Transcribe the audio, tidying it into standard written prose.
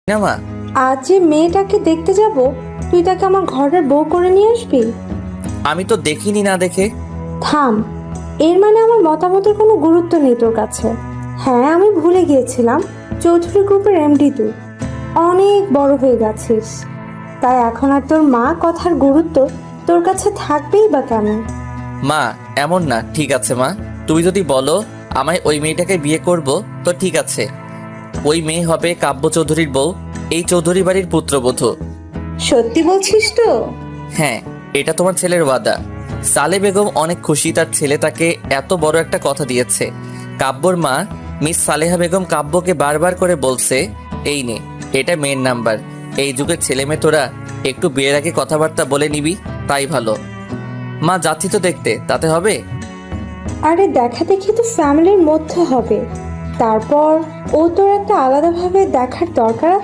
না মা। আজ যে মেয়েটাকে দেখতে যাব, তুই তাকে আমার ঘরের বউ করে নিয়ে আসবি? আমি তো দেখিনি না দেখে। থাম, এর মানে আমার মতামতের কোনো গুরুত্ব নেই তোর কাছে? হ্যাঁ, আমি ভুলে গিয়েছিলাম, চৌধুরী গ্রুপের এমডি তুই অনেক বড় হয়ে গেছিস, তাই এখন আর তোর মা কথার গুরুত্ব তোর কাছে থাকবেই বা কেন? মা এমন না, ঠিক আছে মা, তুমি যদি বলো আমায় ওই মেয়েটাকে বিয়ে করব তো ঠিক আছে। ওই মেয়ে হবে কাব্য চৌধুরীর বউ, এই চৌধুরী বাড়ির পুত্রবধূ। সত্যি বলছিস তো? হ্যাঁ, এটা তোমার ছেলের ওয়াদা। সালে বেগম অনেক খুশি, তার ছেলে তাকে এত বড় একটা কথা দিয়েছে। কাব্যর মা মিস সালেহা বেগম কাব্যকে বারবার করে বলছে, এই নে, এটা মেয়ের নাম্বার। এই যুগের ছেলে মেয়ে তোরা একটু বিয়ের আগে কথাবার্তা বলে নিবি, তাই ভালো। মা যাচ্ছি তো দেখতে, তাতে হবে? আরে দেখা দেখি তো ফ্যামিলির মধ্যে হবে, তারপর ও তোর একটা আলাদাভাবে দেখার দরকার আছে।